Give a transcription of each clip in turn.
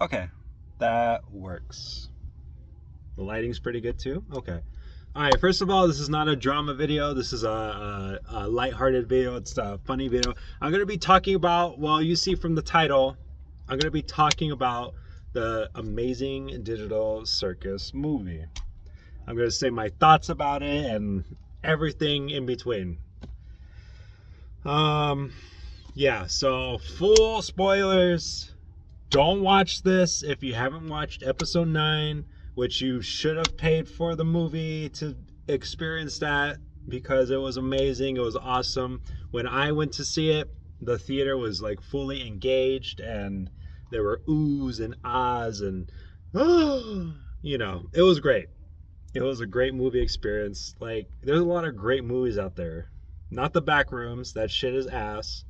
Okay, that works. The lighting's pretty good too. Okay. All right. First of all, this is not a drama video. This is a lighthearted video. It's a funny video. I'm gonna be talking about. Well, you see from the title, I'm gonna be talking about the amazing digital circus movie. I'm gonna say my thoughts about it and everything in between. Yeah. So full spoilers. Don't watch this if you haven't watched episode 9, which you should have paid for the movie to experience that because it was amazing. It was awesome. When I went to see it, the theater was like fully engaged and there were oohs and ahs and it was great. It was a great movie experience. Like, there's a lot of great movies out there. Not the Backrooms. That shit is ass.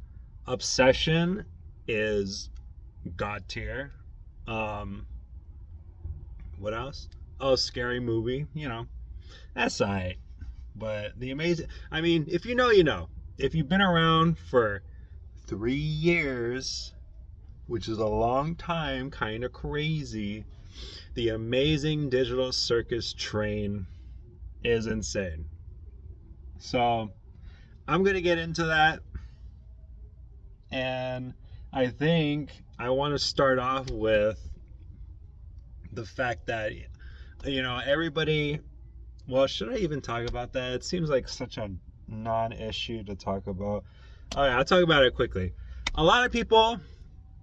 Obsession is god tier. What else? Oh, Scary Movie. That's alright. But the amazing. I mean, if you know, you know. If you've been around for 3 years, which is a long time, kind of crazy, the amazing digital circus train is insane. So, I'm gonna get into that, and I think I want to start off with the fact that, everybody. Well, should I even talk about that? It seems like such a non-issue to talk about. All right, I'll talk about it quickly. A lot of people.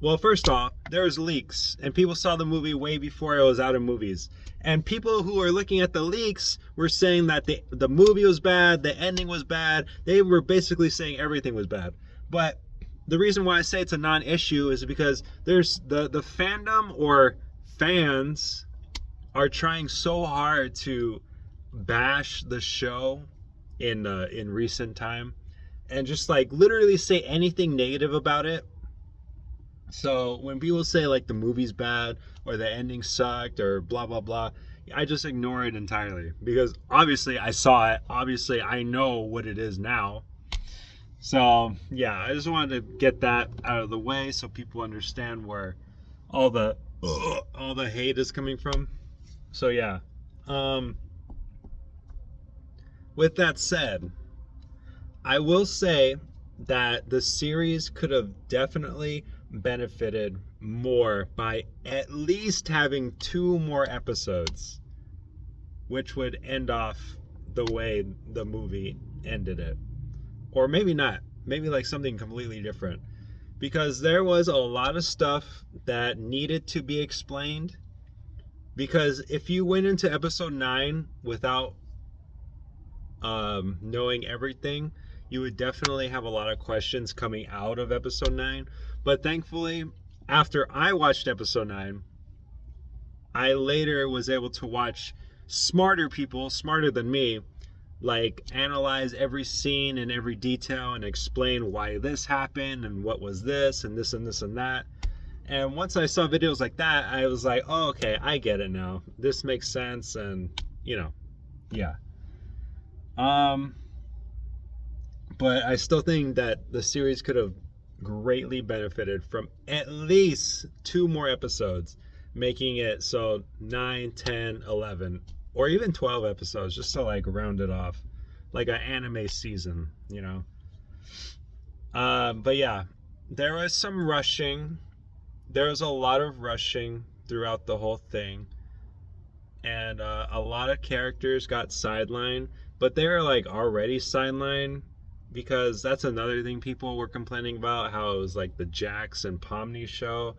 Well, first off, there was leaks, and people saw the movie way before it was out in movies. And people who were looking at the leaks were saying that the movie was bad, the ending was bad. They were basically saying everything was bad. But the reason why I say it's a non-issue is because there's the fandom or fans are trying so hard to bash the show in recent time and just like literally say anything negative about it. So when people say like the movie's bad or the ending sucked or blah blah blah, I just ignore it entirely because obviously I saw it. Obviously I know what it is now. So yeah, I just wanted to get that out of the way so people understand where all the hate is coming from. So yeah. With that said, I will say that the series could have definitely benefited more by at least having 2 more episodes, which would end off the way the movie ended it. Or maybe not. Maybe like something completely different. Because there was a lot of stuff that needed to be explained. Because if you went into episode 9 without knowing everything, you would definitely have a lot of questions coming out of episode 9. But thankfully, after I watched episode 9, I later was able to watch smarter people, smarter than me, like analyze every scene and every detail and explain why this happened and what was this and this and this and that. And once I saw videos like that, I was like, oh, okay, I get it now. This makes sense. And, yeah. But I still think that the series could have greatly benefited from at least 2 more episodes, making it so 9, 10, 11, or even 12 episodes, just to like round it off, like an anime season, But yeah, there was some rushing. There was a lot of rushing throughout the whole thing, and a lot of characters got sidelined, but they were like already sidelined. Because that's another thing people were complaining about, how it was like the Jax and Pomni show.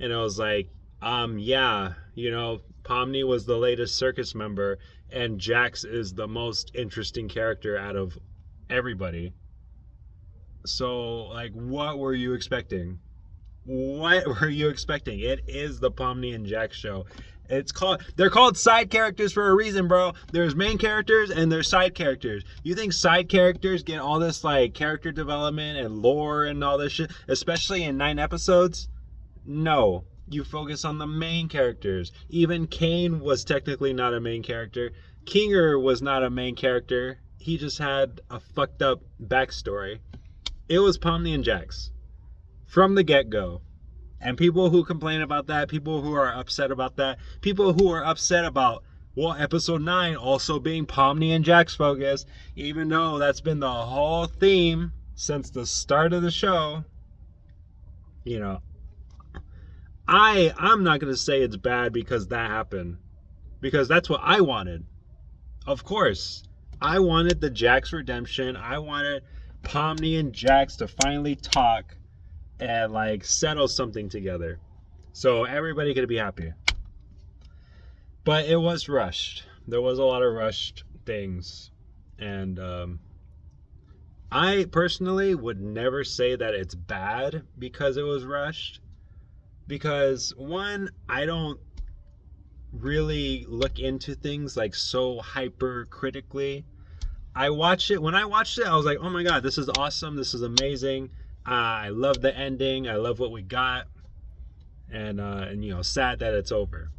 And it was like, yeah, Pomni was the latest circus member and Jax is the most interesting character out of everybody. So, like, what were you expecting? What were you expecting? It is the Pomni and Jax show. They're called side characters for a reason, bro. There's main characters and there's side characters. You think side characters get all this like character development and lore and all this shit, especially in 9 episodes? No. You focus on the main characters. Even Kane was technically not a main character. Kinger was not a main character. He just had a fucked up backstory. It was Pomni and Jax from the get-go. And people who complain about that, people who are upset about that, people who are upset about, well, episode 9 also being Pomni and Jack's focus, even though that's been the whole theme since the start of the show, you know, I'm not going to say it's bad because that happened. Because that's what I wanted. Of course. I wanted the Jax redemption. I wanted Pomni and Jax to finally talk and like settle something together. So everybody could be happy. But it was rushed. There was a lot of rushed things. And I personally would never say that it's bad because it was rushed. Because one, I don't really look into things like so hyper critically. When I watched it, I was like, oh my god, this is awesome, this is amazing. I love the ending, I love what we got, and you know, sad that it's over.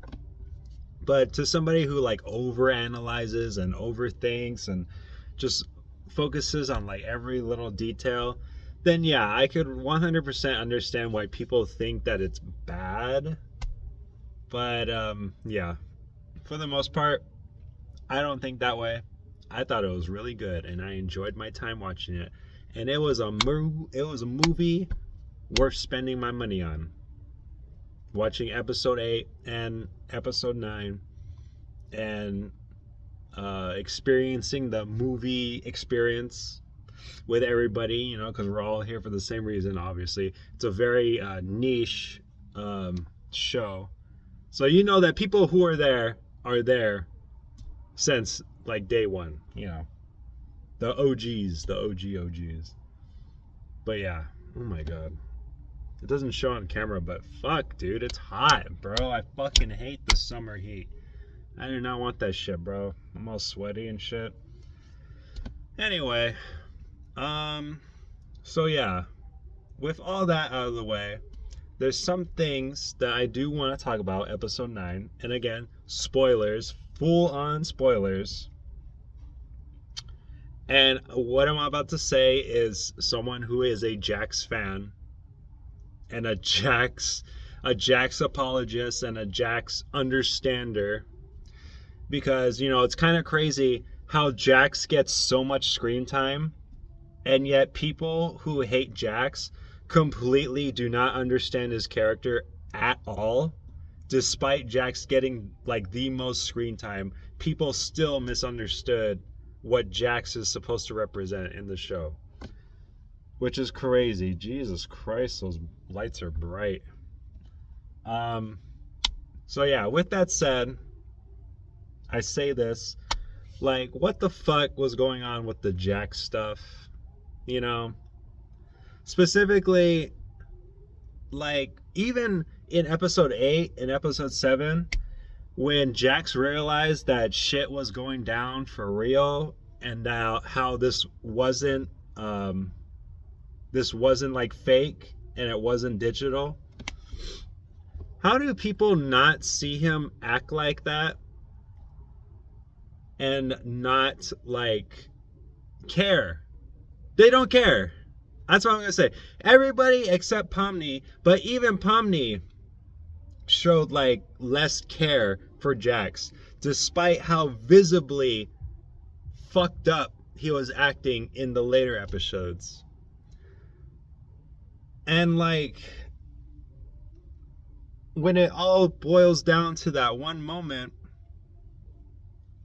But to somebody who like overanalyzes and overthinks and just focuses on like every little detail, then yeah, I could 100% understand why people think that it's bad. But yeah, for the most part, I don't think that way. I thought it was really good, and I enjoyed my time watching it. And it was a movie worth spending my money on. Watching episode 8 and episode 9, and experiencing the movie experience with everybody, you know, because we're all here for the same reason, obviously. It's a very niche show. So you know that people who are there since like day one, you know. The OGs, the OGs. But yeah, oh my god. It doesn't show on camera, but fuck, dude, it's hot, bro. I fucking hate the summer heat. I do not want that shit, bro. I'm all sweaty and shit. Anyway, so yeah, with all that out of the way, there's some things that I do want to talk about episode 9. And again, spoilers, full on spoilers. And what I'm about to say is someone who is a Jax fan and a Jax apologist and a Jax understander, because, you know, it's kind of crazy how Jax gets so much screen time, and yet people who hate Jax completely do not understand his character at all. Despite Jax getting like the most screen time, people still misunderstood what Jax is supposed to represent in the show, which is crazy. Jesus Christ, those lights are bright. So yeah, with that said, I say this, like, what the fuck was going on with the Jax stuff, you know? Specifically, like, even in episode 8 and episode 7, when Jax realized that shit was going down for real, and how this wasn't like fake and it wasn't digital, how do people not see him act like that and not like care? They don't care. That's what I'm gonna say. Everybody except Pomni, but even Pomni showed like less care for Jax, despite how visibly fucked up he was acting in the later episodes. And like, when it all boils down to that one moment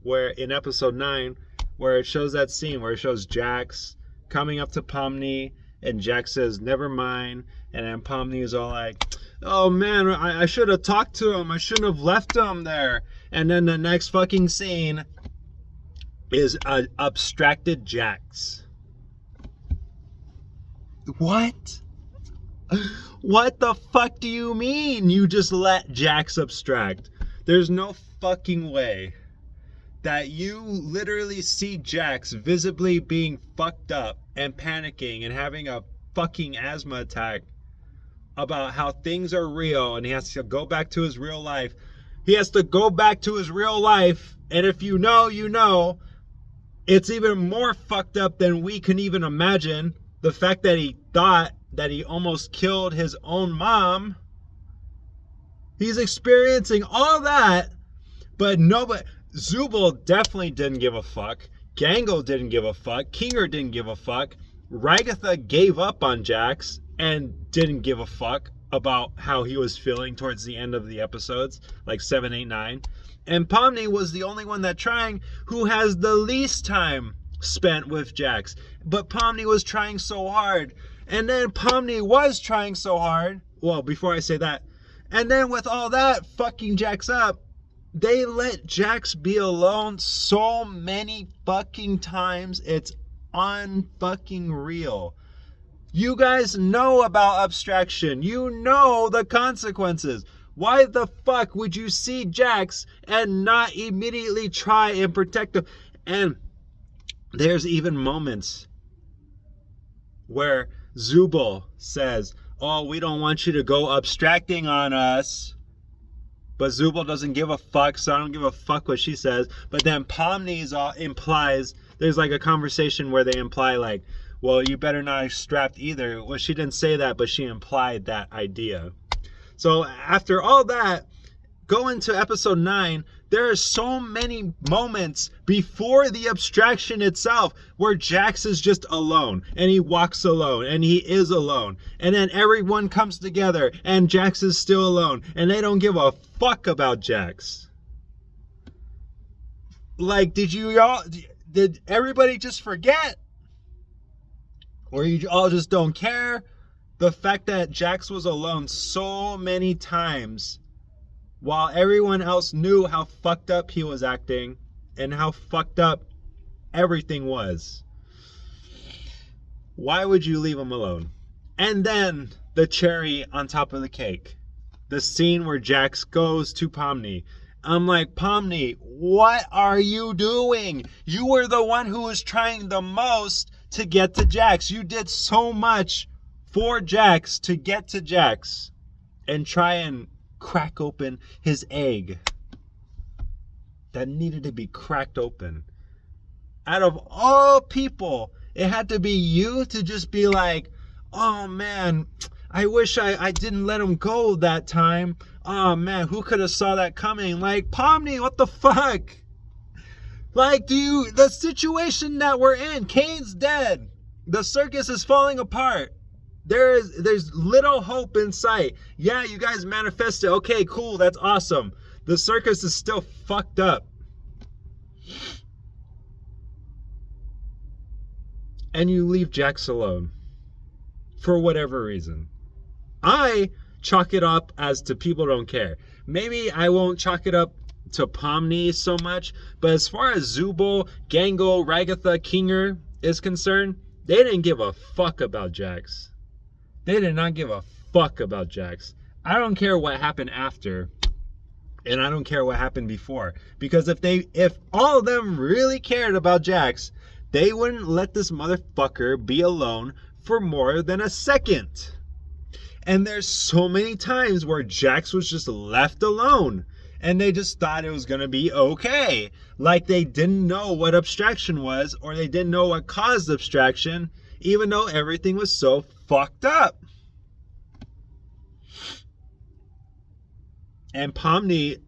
where in episode 9, where it shows that scene where it shows Jax coming up to Pomni, and Jax says, never mind, and then Pomni is all like, oh man, I should have talked to him, I shouldn't have left him there. And then the next fucking scene is an abstracted Jax. What? What the fuck do you mean you just let Jax abstract? There's no fucking way that you literally see Jax visibly being fucked up and panicking and having a fucking asthma attack about how things are real, and he has to go back to his real life. He has to go back to his real life, and if you know, you know. It's even more fucked up than we can even imagine. The fact that he thought that he almost killed his own mom He's experiencing all that, but nobody. Zooble definitely didn't give a fuck. Gangle didn't give a fuck. Kinger didn't give a fuck. Ragatha gave up on Jax and didn't give a fuck about how he was feeling towards the end of the episodes, like 7, 8, 9. And Pomni was the only one that trying, who has the least time spent with Jax. But Pomni was trying so hard. And then Pomni was trying so hard. Well, before I say that. And then with all that fucking Jax up, they let Jax be alone so many fucking times. It's unfucking real. You guys know about abstraction. You know the consequences. Why the fuck would you see Jax and not immediately try and protect him? And there's even moments where Zooble says, oh, we don't want you to go abstracting on us. But Zooble doesn't give a fuck, so I don't give a fuck what she says. But then Pomni's implies, there's like a conversation where they imply like, well, you better not extract either. Well, she didn't say that, but she implied that idea. So after all that, go into episode 9, there are so many moments before the abstraction itself where Jax is just alone and he walks alone and he is alone. And then everyone comes together and Jax is still alone and they don't give a fuck about Jax. Like, did everybody just forget? Or you all just don't care? The fact that Jax was alone so many times while everyone else knew how fucked up he was acting and how fucked up everything was. Why would you leave him alone? And then the cherry on top of the cake. The scene where Jax goes to Pomni. I'm like, Pomni, what are you doing? You were the one who was trying the most to get to Jax. You did so much for Jax to get to Jax and try and crack open his egg that needed to be cracked open. Out of all people, it had to be you to just be like, oh man, I wish I didn't let him go that time. Oh man, who could have saw that coming? Like, Pomni, what the fuck? Like, the situation that we're in, Kane's dead. The circus is falling apart. There's little hope in sight. Yeah, you guys manifested. Okay, cool. That's awesome. The circus is still fucked up. And you leave Jax alone. For whatever reason. I chalk it up as to people don't care. Maybe I won't chalk it up to Pomni so much. But as far as Zooble, Gangle, Ragatha, Kinger is concerned, they didn't give a fuck about Jax. They did not give a fuck about Jax. I don't care what happened after, and I don't care what happened before. Because if all of them really cared about Jax, they wouldn't let this motherfucker be alone for more than a second. And there's so many times where Jax was just left alone, and they just thought it was gonna be okay. Like they didn't know what abstraction was, or they didn't know what caused abstraction, even though everything was so fucked up. And Pomni,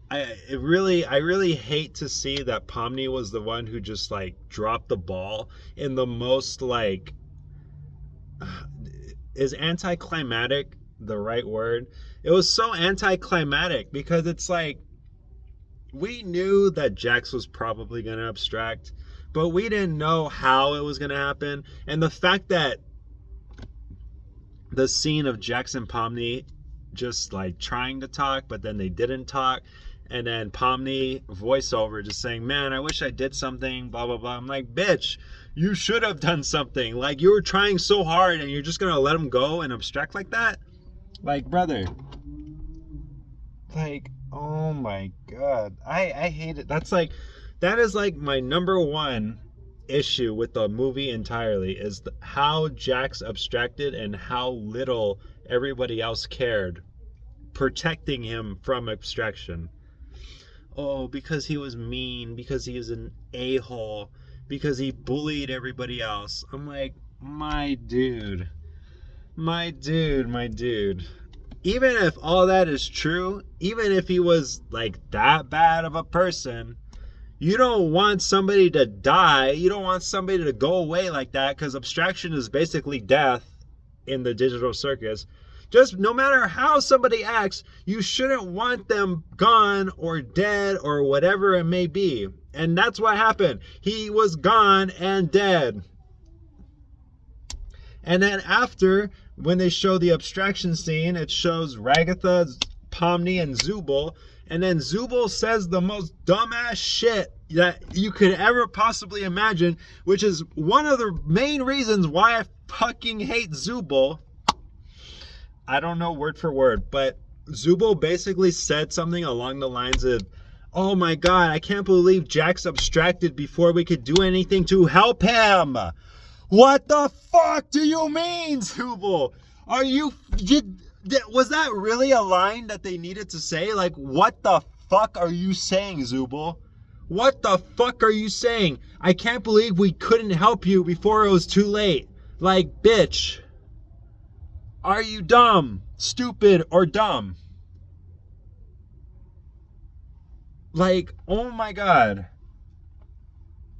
I really hate to see that Pomni was the one who just like dropped the ball in the most like, is anticlimactic the right word? It was so anticlimactic because it's like, we knew that Jax was probably going to abstract, but we didn't know how it was going to happen. And the fact that the scene of Jax and Pomni just like trying to talk, but then they didn't talk, and then Pomni voiceover just saying, man, I wish I did something, blah blah blah. I'm like, bitch, you should have done something. Like, you were trying so hard and you're just gonna let him go and abstract like that? Like, brother, like, oh my god, I hate it. That is like my number one issue with the movie entirely, is how Jax abstracted and how little everybody else cared protecting him from abstraction. Oh, because he was mean, because he was an a-hole, because he bullied everybody else. I'm like, my dude. even if all that is true, even if he was like that bad of a person, you don't want somebody to die. You don't want somebody to go away like that, because abstraction is basically death in the digital circus. Just no matter how somebody acts, you shouldn't want them gone or dead or whatever it may be. And that's what happened. He was gone and dead. And then after, when they show the abstraction scene, it shows Ragatha, Pomni, and Zooble. And then Zooble says the most dumbass shit that you could ever possibly imagine, which is one of the main reasons why I fucking hate Zooble. I don't know word for word, but Zooble basically said something along the lines of, "Oh my god, I can't believe Jack's abstracted before we could do anything to help him." What the fuck do you mean, Zooble? Was that really a line that they needed to say? Like, what the fuck are you saying, Zooble? What the fuck are you saying? I can't believe we couldn't help you before it was too late. Like, bitch. Are you dumb, stupid, or dumb? Like, oh my god.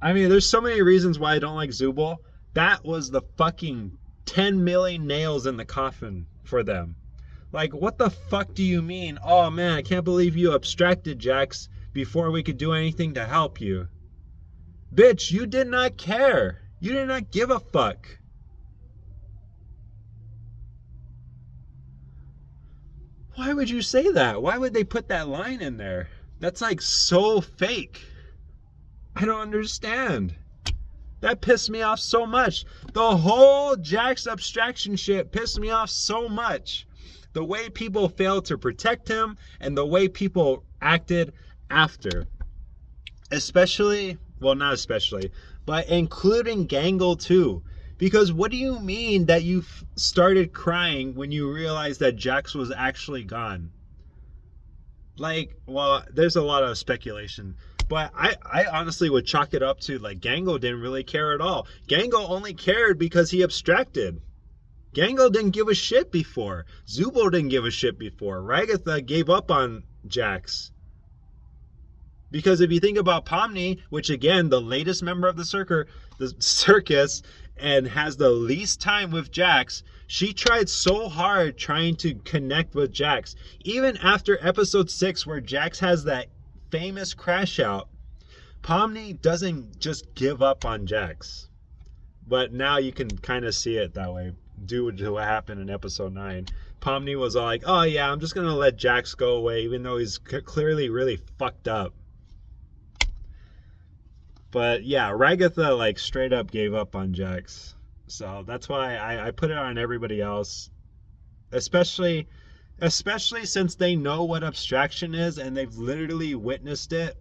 I mean, there's so many reasons why I don't like Zooble. That was the fucking 10 million nails in the coffin for them. Like, what the fuck do you mean? Oh man, I can't believe you abstracted Jax before we could do anything to help you. Bitch, you did not care. You did not give a fuck. Why would you say that? Why would they put that line in there? That's like so fake. I don't understand. That pissed me off so much. The whole Jax abstraction shit pissed me off so much. The way people failed to protect him and the way people acted after. Especially, well, not especially, but including Gangle too. Because what do you mean that you started crying when you realized that Jax was actually gone? Like, well, there's a lot of speculation. But I honestly would chalk it up to, like, Gangle didn't really care at all. Gangle only cared because he abstracted. Gangle didn't give a shit before. Zooble didn't give a shit before. Ragatha gave up on Jax. Because if you think about Pomni, which again, the latest member of the circus, and has the least time with Jax, she tried so hard trying to connect with Jax. Even after episode 6, where Jax has that famous crash out, Pomni doesn't just give up on Jax. But now you can kind of see it that way due to what happened in episode 9. Pomni was all like, oh yeah, I'm just gonna let Jax go away even though he's clearly really fucked up. But yeah, Ragatha like straight up gave up on Jax. So that's why I put it on everybody else. Especially since they know what abstraction is and they've literally witnessed it.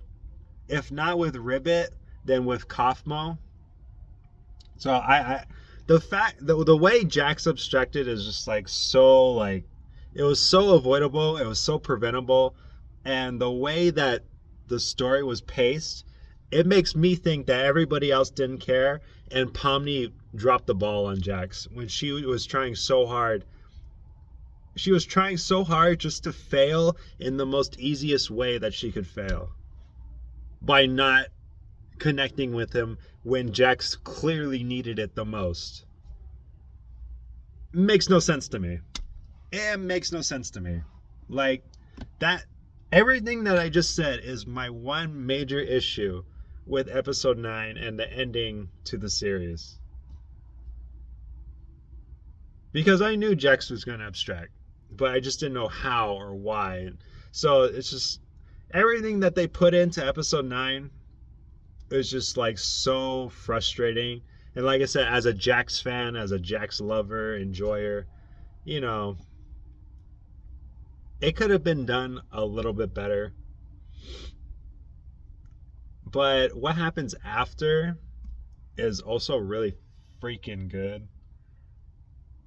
If not with Ribbit, then with Kaufmo. So the way Jax abstracted is just like so, like, it was so avoidable, it was so preventable, and the way that the story was paced, it makes me think that everybody else didn't care and Pomni dropped the ball on Jax when she was trying so hard. She was trying so hard just to fail in the most easiest way that she could fail. By not connecting with him when Jax clearly needed it the most. Makes no sense to me. It makes no sense to me. Like, that, everything that I just said is my one major issue with episode 9 and the ending to the series. Because I knew Jax was going to abstract, but I just didn't know how or why. So it's just, everything that they put into episode 9 is just like so frustrating. And like I said, as a Jax fan, as a Jax lover, enjoyer, you know, it could have been done a little bit better. But what happens after is also really freaking good.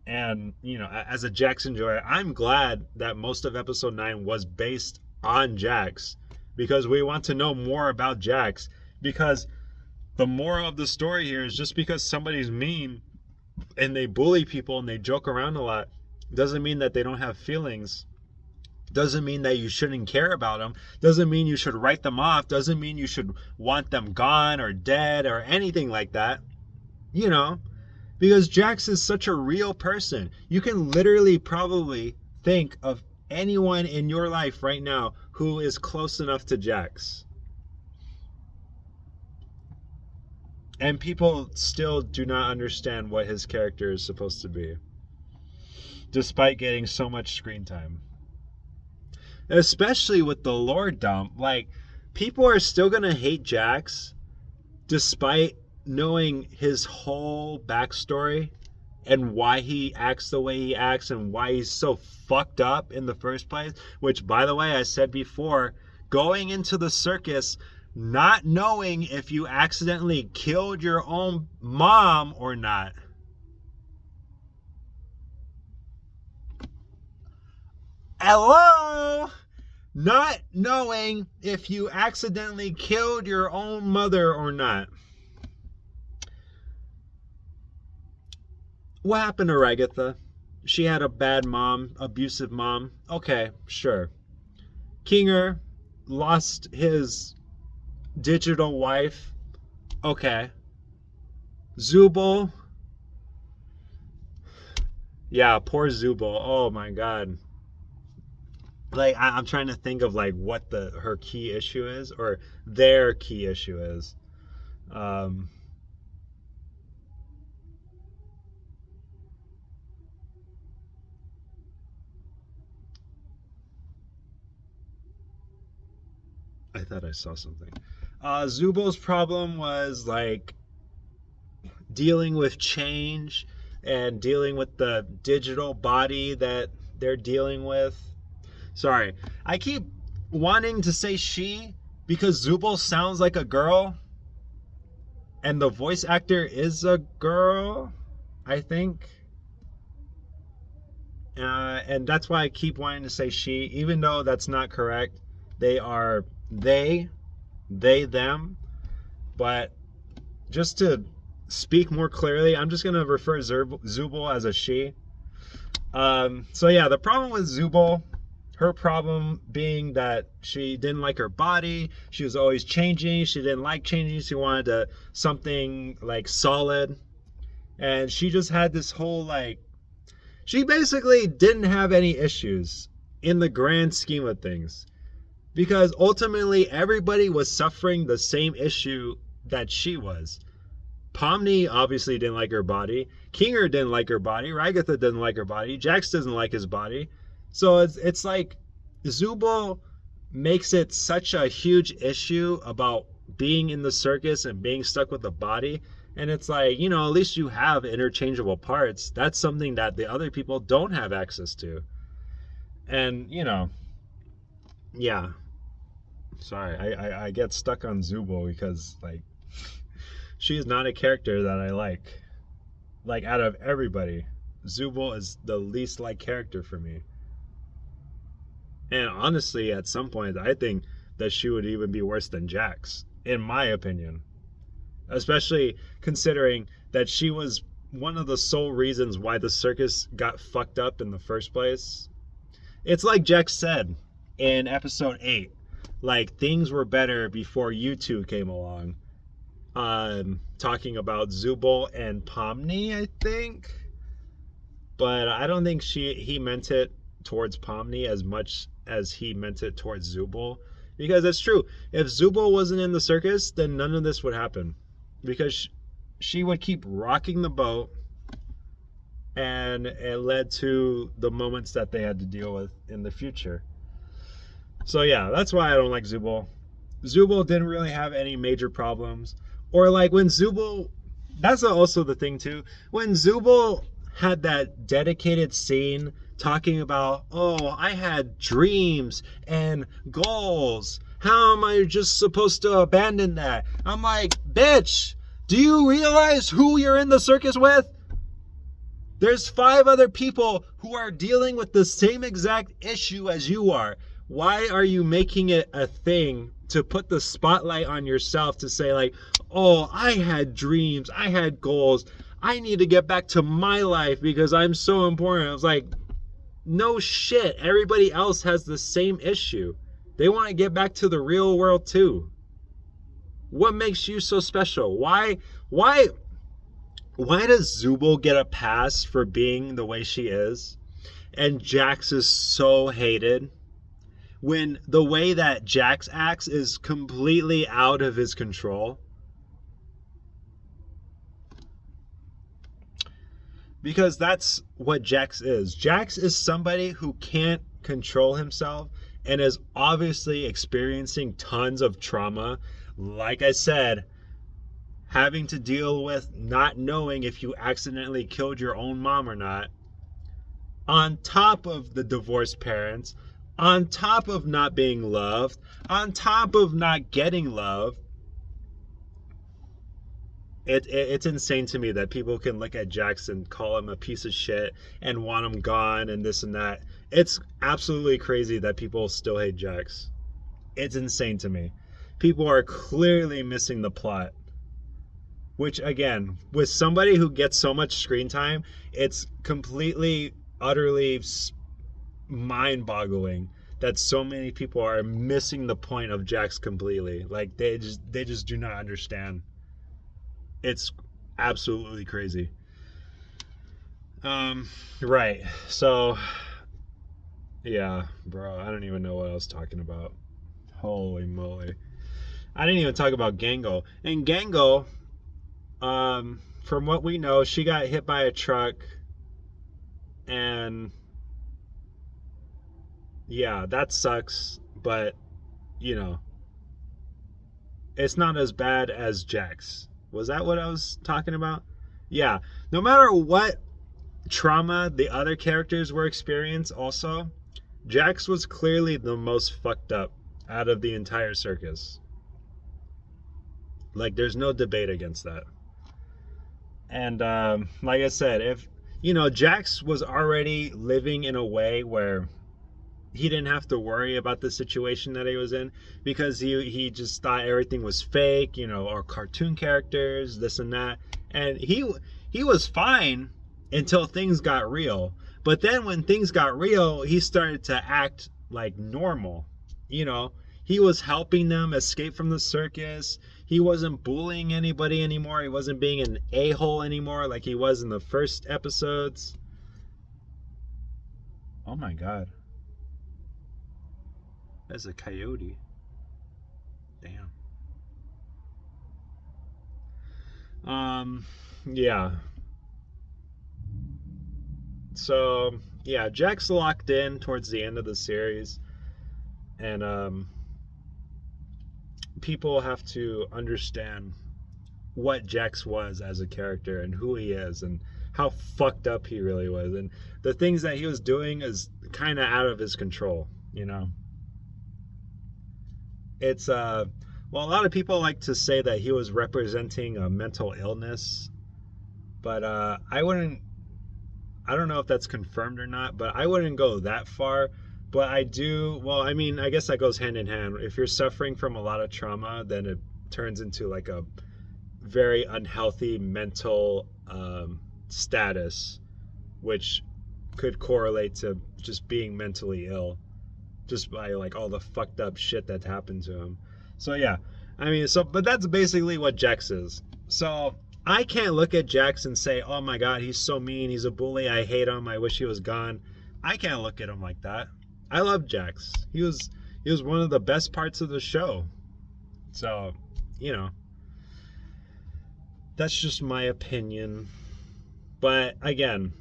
And, you know, as a Jax enjoyer, I'm glad that most of episode 9 was based on Jax, because we want to know more about Jax. Because the moral of the story here is, just because somebody's mean and they bully people and they joke around a lot Doesn't mean that they don't have feelings. Doesn't mean that you shouldn't care about them. Doesn't mean you should write them off. Doesn't mean you should want them gone or dead or anything like that. You know, because Jax is such a real person. You can literally probably think of anyone in your life right now who is close enough to Jax. And people still do not understand what his character is supposed to be, despite getting so much screen time. Especially with the lore dump. Like, people are still going to hate Jax despite knowing his whole backstory and why he acts the way he acts and why he's so fucked up in the first place. Which, by the way, I said before, going into the circus not knowing if you accidentally killed your own mom or not. Hello? Not knowing if you accidentally killed your own mother or not. What happened to Ragatha? She had a bad mom, abusive mom. Okay, sure. Kinger lost his digital wife. Okay. Zooble. Yeah, poor Zooble. Oh my god. Like, I'm trying to think of like what her key issue is, or their key issue is. I thought I saw something. Zooble's problem was like dealing with change and dealing with the digital body that they're dealing with. Sorry, I keep wanting to say she because Zooble sounds like a girl and the voice actor is a girl, I think. And that's why I keep wanting to say she, even though that's not correct. They are they, them. But just to speak more clearly, I'm just going to refer Zooble as a she. So yeah, the problem with Zooble, her problem being that she didn't like her body. She was always changing. She didn't like changing. She wanted something like solid. And she just had this whole like, she basically didn't have any issues in the grand scheme of things. Because ultimately everybody was suffering the same issue that she was. Pomni obviously didn't like her body. Kinger didn't like her body. Ragatha didn't like her body. Jax doesn't like his body. So it's like Zooble makes it such a huge issue about being in the circus and being stuck with the body. And it's like, you know, at least you have interchangeable parts. That's something that the other people don't have access to. And, you know, yeah. Sorry, I get stuck on Zooble because, like, she is not a character that I like. Like, out of everybody, Zooble is the least liked character for me. And honestly, at some point, I think that she would even be worse than Jax, in my opinion. Especially considering that she was one of the sole reasons why the circus got fucked up in the first place. It's like Jax said in episode 8. Like, things were better before you two came along. Talking about Zooble and Pomni, I think. But I don't think he meant it towards Pomni as much as he meant it towards Zooble. Because it's true. If Zooble wasn't in the circus, then none of this would happen. Because she would keep rocking the boat. And it led to the moments that they had to deal with in the future. So yeah, that's why I don't like Zooble. Zooble didn't really have any major problems. Or like when Zooble, that's also the thing too. When Zooble had that dedicated scene talking about, oh, I had dreams and goals. How am I just supposed to abandon that? I'm like, bitch, do you realize who you're in the circus with? There's 5 other people who are dealing with the same exact issue as you are. Why are you making it a thing to put the spotlight on yourself to say like, oh, I had dreams, I had goals, I need to get back to my life because I'm so important? I was like, no shit, everybody else has the same issue. They want to get back to the real world too. What makes you so special? Why does Zooble get a pass for being the way she is and Jax is so hated when the way that Jax acts is completely out of his control? Because that's what Jax is. Jax is somebody who can't control himself and is obviously experiencing tons of trauma. Like I said, having to deal with not knowing if you accidentally killed your own mom or not, on top of the divorced parents, on top of not being loved, on top of not getting love. It's insane to me that people can look at Jax and call him a piece of shit and want him gone and this and that. It's absolutely crazy that people still hate Jax. It's insane to me. People are clearly missing the plot. Which, again, with somebody who gets so much screen time, it's completely, utterly mind-boggling that so many people are missing the point of Jax completely. Like, they just do not understand. It's absolutely crazy. Right. So, yeah, bro, I don't even know what I was talking about. Holy moly. I didn't even talk about Gango. And Gango, from what we know, she got hit by a truck. And, yeah, that sucks. But, you know, it's not as bad as Jax. Was that what I was talking about? Yeah. No matter what trauma the other characters were experiencing also, Jax was clearly the most fucked up out of the entire circus. Like, there's no debate against that. And like I said, if, you know, Jax was already living in a way where he didn't have to worry about the situation that he was in because he just thought everything was fake, you know, or cartoon characters, this and that. And he was fine until things got real. But then when things got real, he started to act like normal. You know, he was helping them escape from the circus. He wasn't bullying anybody anymore. He wasn't being an a-hole anymore like he was in the first episodes. Oh my God. That's a coyote. Damn. Yeah. So, yeah, Jack's locked in towards the end of the series. And, people have to understand what Jax was as a character and who he is and how fucked up he really was. And the things that he was doing is kind of out of his control, you know? It's well, a lot of people like to say that he was representing a mental illness, but I don't know if that's confirmed or not, but I wouldn't go that far. But I do, well, I mean, I guess that goes hand in hand. If you're suffering from a lot of trauma, then it turns into like a very unhealthy mental status, which could correlate to just being mentally ill, just by like all the fucked up shit that happened to him. So yeah, I mean, but that's basically what Jax is. So I can't look at Jax and say, oh my God, he's so mean, he's a bully, I hate him, I wish he was gone. I can't look at him like that. I love Jax. He was one of the best parts of the show. So, you know, that's just my opinion. But again,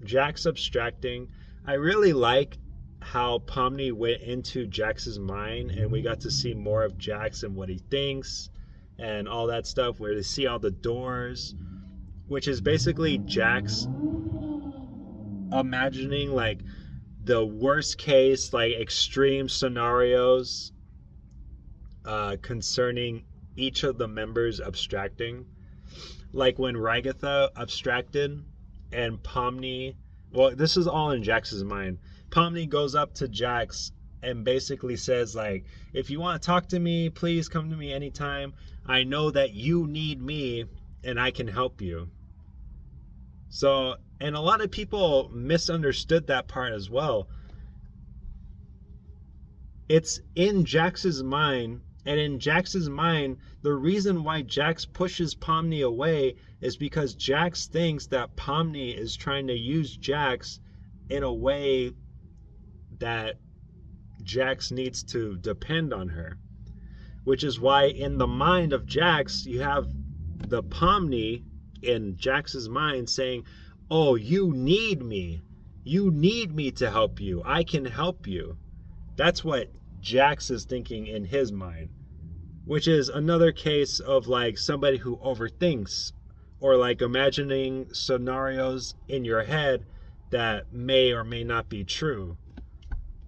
Jax abstracting. I really like how Pomni went into Jax's mind and we got to see more of Jax and what he thinks and all that stuff, where they see all the doors, which is basically Jax imagining like the worst case, like extreme scenarios concerning each of the members abstracting. Like when Ragatha abstracted and Pomni, well, this is all in Jax's mind. Pomni goes up to Jax and basically says like, if you want to talk to me, please come to me anytime. I know that you need me and I can help you. So And a lot of people misunderstood that part as well. It's in Jax's mind, and in Jax's mind, the reason why Jax pushes Pomni away is because Jax thinks that Pomni is trying to use Jax in a way that Jax needs to depend on her. Which is why in the mind of Jax, you have the Pomni in Jax's mind saying, oh, you need me. You need me to help you. I can help you. That's what Jax is thinking in his mind, which is another case of like somebody who overthinks or like imagining scenarios in your head that may or may not be true,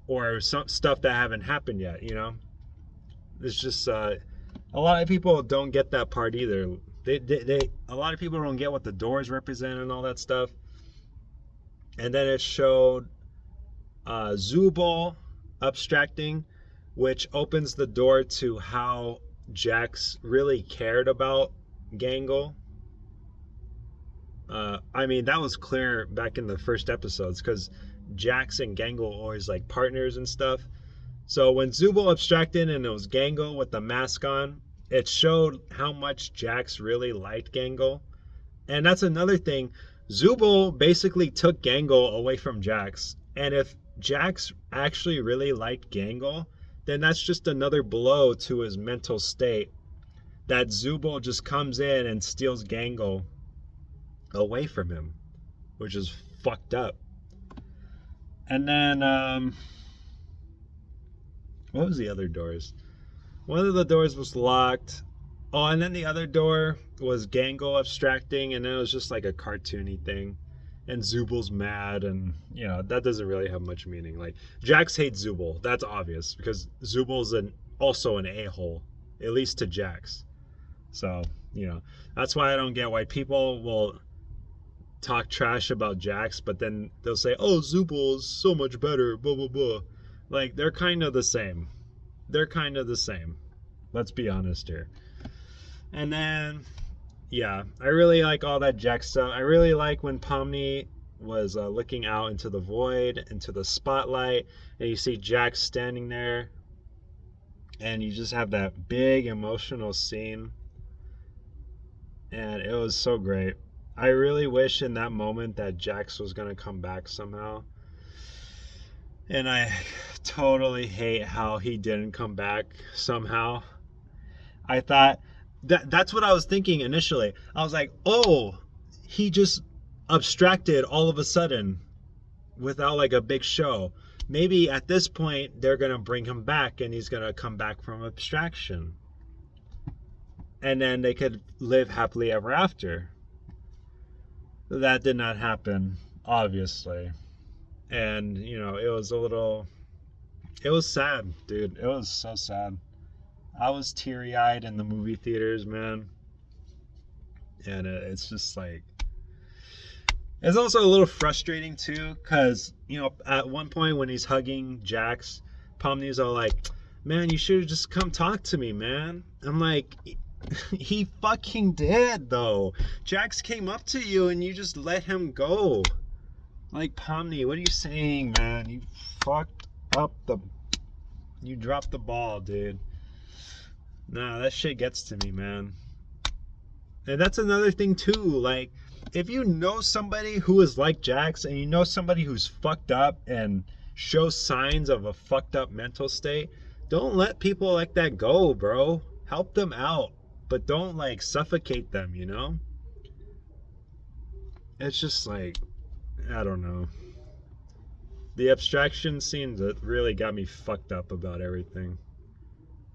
or some stuff that haven't happened yet, you know? It's just a lot of people don't get that part either. A lot of people don't get what the doors represent and all that stuff. And then it showed Zooble abstracting, which opens the door to how Jax really cared about Gangle. I mean, that was clear back in the first episodes because Jax and Gangle were always like partners and stuff. So when Zooble abstracted and it was Gangle with the mask on, it showed how much Jax really liked Gangle. And that's another thing. Zooble basically took Gangle away from Jax. And if Jax actually really liked Gangle, then that's just another blow to his mental state. That Zooble just comes in and steals Gangle away from him, which is fucked up. And then, what was the other doors? One of the doors was locked. Oh, and then the other door was Gangle abstracting, and then it was just like a cartoony thing. And Zooble's mad, and, you know, that doesn't really have much meaning. Like, Jax hates Zooble. That's obvious, because Zooble's also an a-hole, at least to Jax. So, you know, that's why I don't get why people will talk trash about Jax, but then they'll say, oh, Zooble is so much better, blah, blah, blah. Like, they're kind of the same. They're kind of the same. Let's be honest here. And then, yeah, I really like all that Jax stuff. I really like when Pomni was looking out into the void, into the spotlight, and you see Jax standing there, and you just have that big emotional scene. And it was so great. I really wish in that moment that Jax was going to come back somehow. And I totally hate how he didn't come back somehow. I thought that's what I was thinking initially. I was like, oh, he just abstracted all of a sudden without like a big show. Maybe at this point they're going to bring him back and he's going to come back from abstraction. And then they could live happily ever after. That did not happen, obviously. And, you know, it was sad, dude. It was so sad. I was teary-eyed in the movie theaters, man. And it's just like, it's also a little frustrating too, because, you know, at one point when he's hugging Jax, Pomni's all like, man, you should have just come talk to me, man. I'm like, he fucking did, though. Jax came up to you and you just let him go. Like, Pomni, what are you saying, man? You fucked up you dropped the ball, dude. Nah, that shit gets to me, man. And that's another thing too, like, if you know somebody who is like Jax and you know somebody who's fucked up and shows signs of a fucked up mental state, don't let people like that go, bro. Help them out, but don't like suffocate them, you know? It's just like, I don't know. The abstraction scene that really got me fucked up about everything.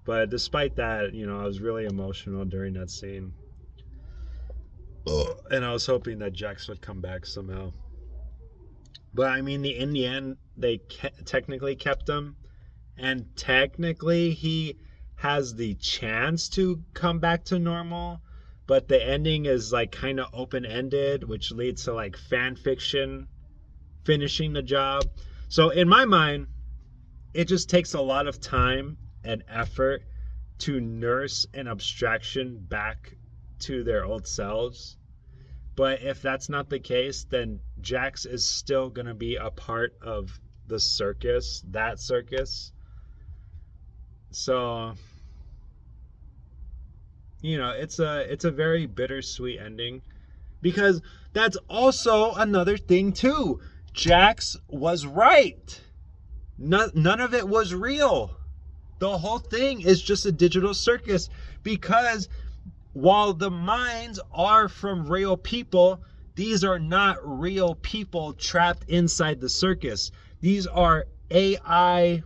But despite that, you know, I was really emotional during that scene. And I was hoping that Jax would come back somehow. But I mean, in the end, they technically kept him. And technically, he has the chance to come back to normal. But the ending is like kind of open-ended, which leads to like fan fiction finishing the job. So in my mind, it just takes a lot of time and effort to nurse an abstraction back to their old selves. But if that's not the case, then Jax is still going to be a part of the circus, that circus. So, it's a very bittersweet ending, because that's also another thing too. Jax was right. None of it was real. The whole thing is just a digital circus, because while the minds are from real people, these are not real people trapped inside the circus. These are AI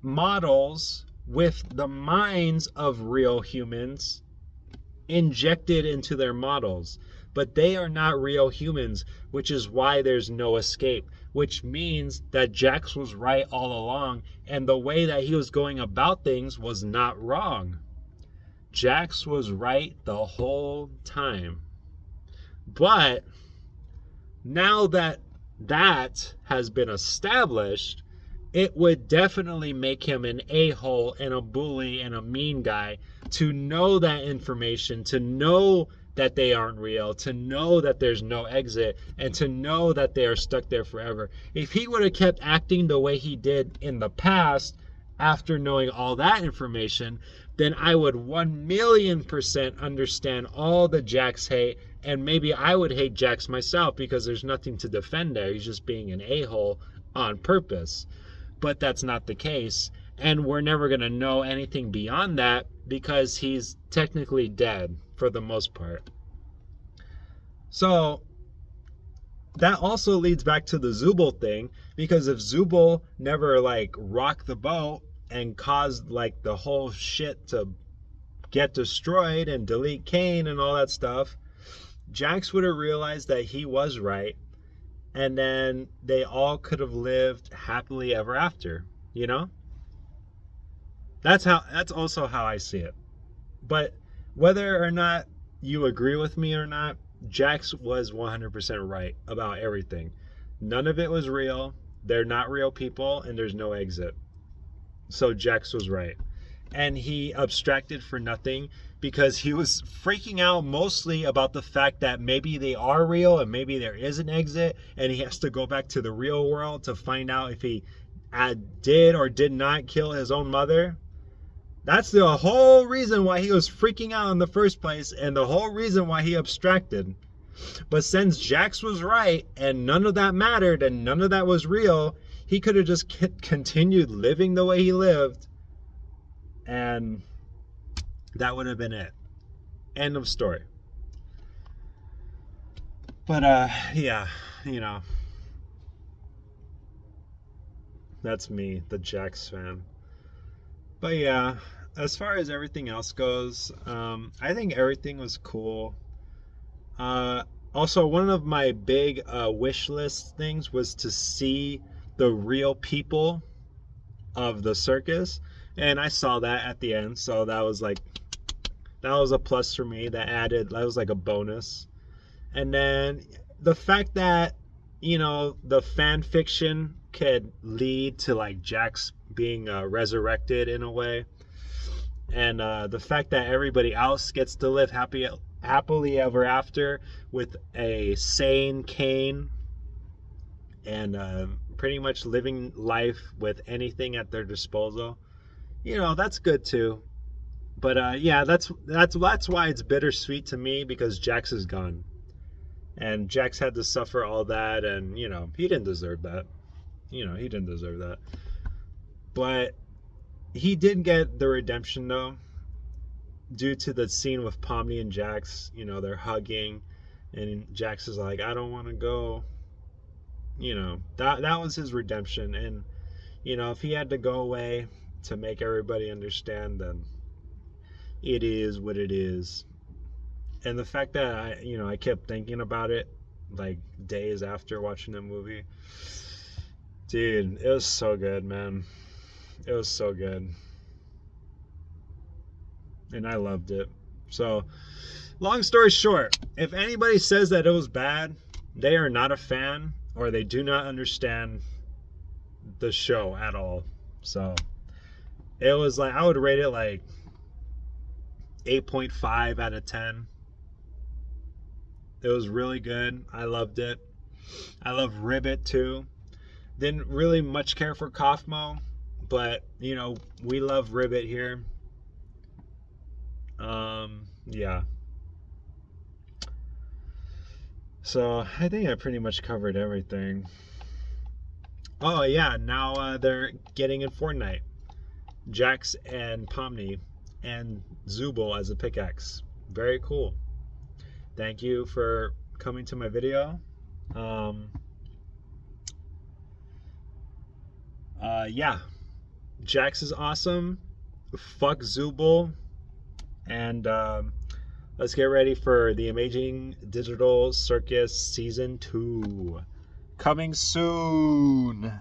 models with the minds of real humans injected into their models. But they are not real humans, which is why there's no escape. Which means that Jax was right all along, and the way that he was going about things was not wrong. Jax was right the whole time. But now that that has been established, it would definitely make him an a-hole and a bully and a mean guy to know that information, to know that they aren't real, to know that there's no exit, and to know that they are stuck there forever. If he would have kept acting the way he did in the past after knowing all that information, then I would 1,000,000% understand all the Jax hate, and maybe I would hate Jax myself, because there's nothing to defend there. He's just being an a-hole on purpose. But that's not the case, and we're never going to know anything beyond that, because he's technically dead for the most part. So that also leads back to the Zooble thing, because if Zooble never rocked the boat and caused the whole shit to get destroyed and delete Kane and all that stuff, Jax would have realized that he was right, and then they all could have lived happily ever after, That's also how I see it. But whether or not you agree with me or not, Jax was 100% right about everything. None of it was real. They're not real people, and there's no exit. So Jax was right. And he abstracted for nothing, because he was freaking out mostly about the fact that maybe they are real and maybe there is an exit, and he has to go back to the real world to find out if he did or did not kill his own mother. That's the whole reason why he was freaking out in the first place, and the whole reason why he abstracted. But since Jax was right, and none of that mattered, and none of that was real, he could have just continued living the way he lived, and that would have been it. End of story. But yeah, that's me, the Jax fan. But yeah, as far as everything else goes, I think everything was cool. Also, one of my big wish list things was to see the real people of the circus, and I saw that at the end, so that was a plus for me. That was like a bonus. And then the fact that the fan fiction could lead to Jax being resurrected in a way, and the fact that everybody else gets to live happily ever after with a sane Kane, and pretty much living life with anything at their disposal, that's good too. But yeah, that's why it's bittersweet to me, because Jax is gone, and Jax had to suffer all that, and he didn't deserve that. He didn't deserve that. But he did get the redemption, though, due to the scene with Pomni and Jax. They're hugging, and Jax is like, I don't want to go. That was his redemption. And if he had to go away to make everybody understand, then it is what it is. And the fact that I kept thinking about it days after watching the movie, dude, it was so good, man. It was so good, and I loved it. So, long story short, if anybody says that it was bad, they are not a fan, or they do not understand the show at all. So it was I would rate it 8.5 out of 10. It was really good. I loved it. I love Ribbit too. Didn't really much care for Kaufmo, but you know, we love Ribbit here. Yeah. So I think I pretty much covered everything. Oh yeah, now they're getting in Fortnite. Jax and Pomni and Zooble as a pickaxe. Very cool. Thank you for coming to my video. Yeah, Jax is awesome. Fuck Zooble. And let's get ready for the Amazing Digital Circus Season 2. Coming soon.